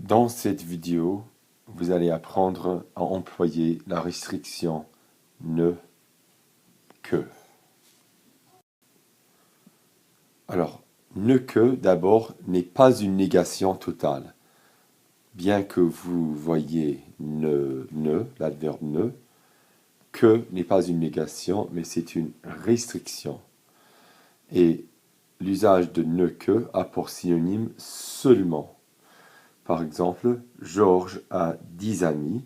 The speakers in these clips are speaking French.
Dans cette vidéo, vous allez apprendre à employer la restriction ne, que. Alors, ne que, d'abord, n'est pas une négation totale. Bien que vous voyez l'adverbe ne, que n'est pas une négation, mais c'est une restriction. Et l'usage de ne que a pour synonyme seulement. Par exemple, Georges a 10 amis,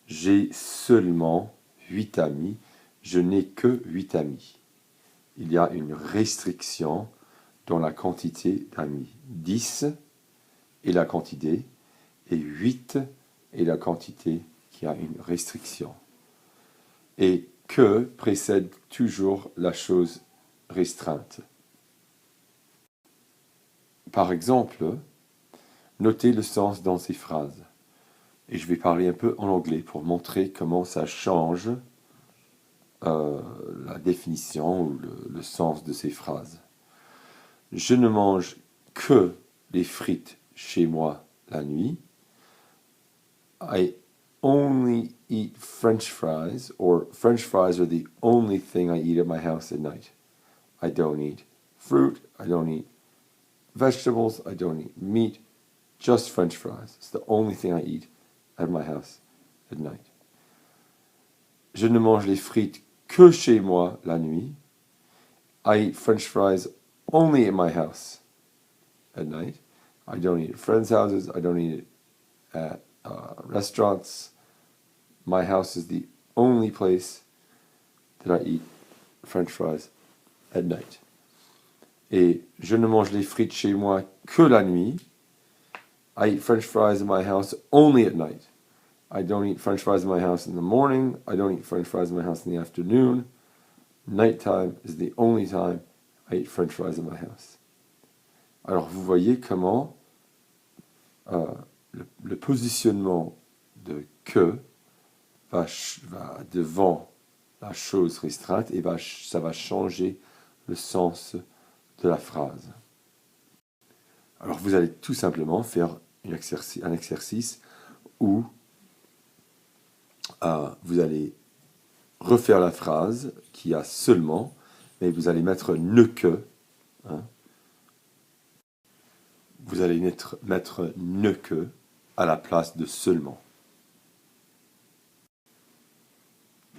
j'ai seulement 8 amis, je n'ai que 8 amis. Il y a une restriction dans la quantité d'amis. 10 est la quantité et 8 est la quantité qui a une restriction. Et que précède toujours la chose restreinte. Par exemple, notez le sens dans ces phrases. Et je vais parler un peu en anglais pour montrer comment ça change la définition ou le sens de ces phrases. Je ne mange que les frites chez moi la nuit. I only eat French fries, or French fries are the only thing I eat at my house at night. I don't eat fruit, I don't eat vegetables, I don't eat meat, just French fries. It's the only thing I eat at my house at night. Je ne mange les frites que chez moi la nuit. I eat French fries only at my house at night. I don't eat at friends' houses. I don't eat at restaurants. My house is the only place that I eat French fries at night. Et je ne mange les frites chez moi que la nuit. I eat French fries in my house only at night. I don't eat French fries in my house in the morning. I don't eat French fries in my house in the afternoon. Nighttime is the only time I eat French fries in my house. Alors vous voyez comment le positionnement de que va devant la chose restreinte et ça va changer le sens de la phrase. Alors vous allez tout simplement faire un exercice où vous allez refaire la phrase qui a seulement, mais vous allez mettre ne que. Vous allez mettre ne que à la place de seulement.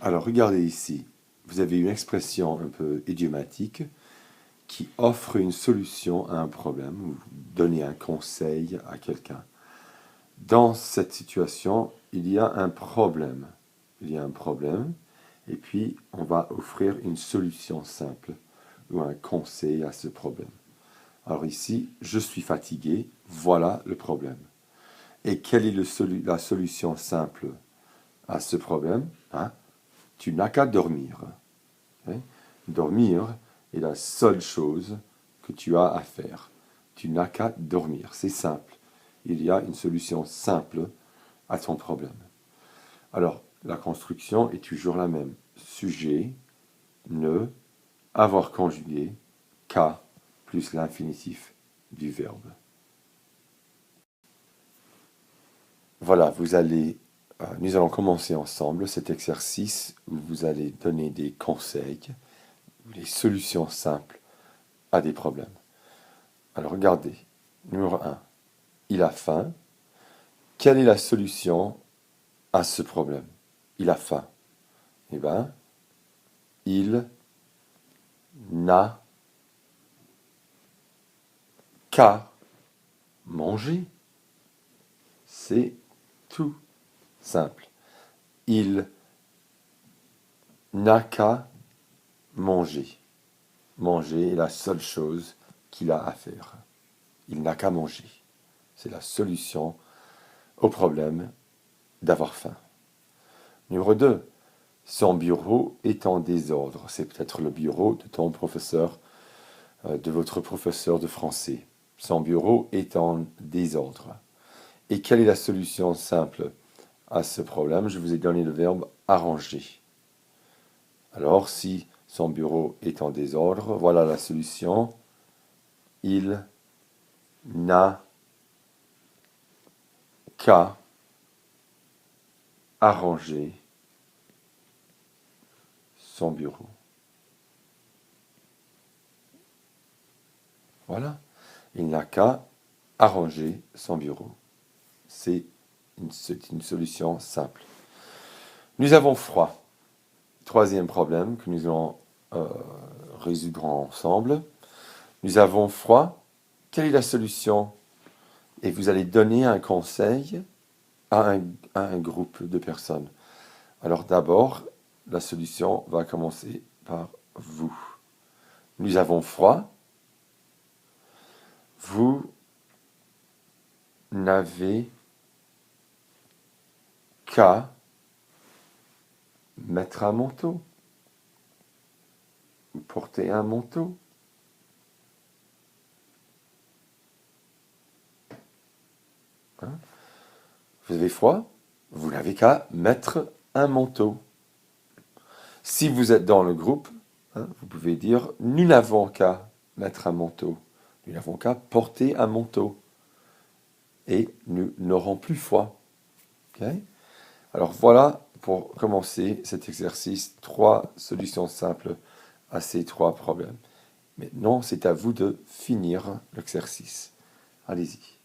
Alors regardez ici, vous avez une expression un peu idiomatique qui offre une solution à un problème, ou donner un conseil à quelqu'un. Dans cette situation, il y a un problème. Il y a un problème, et puis on va offrir une solution simple ou un conseil à ce problème. Alors ici, je suis fatigué, voilà le problème. Et quelle est la solution simple à ce problème? Tu n'as qu'à dormir. Dormir est la seule chose que tu as à faire. Tu n'as qu'à dormir, c'est simple. Il y a une solution simple à ton problème. Alors, la construction est toujours la même. Sujet, ne, avoir conjugué, qu'à, plus l'infinitif du verbe. Voilà, nous allons commencer ensemble cet exercice où vous allez donner des conseils, des solutions simples à des problèmes. Alors regardez, numéro 1, il a faim. Quelle est la solution à ce problème? Il a faim. Eh bien, il n'a qu'à manger. C'est tout simple. Il n'a qu'à manger. Manger est la seule chose qu'il a à faire. Il n'a qu'à manger. C'est la solution au problème d'avoir faim. Numéro 2. Son bureau est en désordre. C'est peut-être le bureau de ton professeur, de votre professeur de français. Son bureau est en désordre. Et quelle est la solution simple à ce problème? Je vous ai donné le verbe arranger. Alors, si son bureau est en désordre, voilà la solution. Il n'a qu'à arranger son bureau. Voilà. Il n'a qu'à arranger son bureau. C'est une solution simple. Nous avons froid. Troisième problème que nous allons résoudre ensemble. Nous avons froid. Quelle est la solution? Et vous allez donner un conseil à un groupe de personnes. Alors d'abord, la solution va commencer par vous. Nous avons froid. Vous n'avez qu'à mettre un manteau ou porter un manteau. Hein? Vous avez froid, vous n'avez qu'à mettre un manteau. Si vous êtes dans le groupe, vous pouvez dire « Nous n'avons qu'à mettre un manteau. Nous n'avons qu'à porter un manteau. Et nous n'aurons plus froid. » Okay? Alors voilà, pour commencer cet exercice, 3 solutions simples à ces 3 problèmes. Maintenant, c'est à vous de finir l'exercice. Allez-y.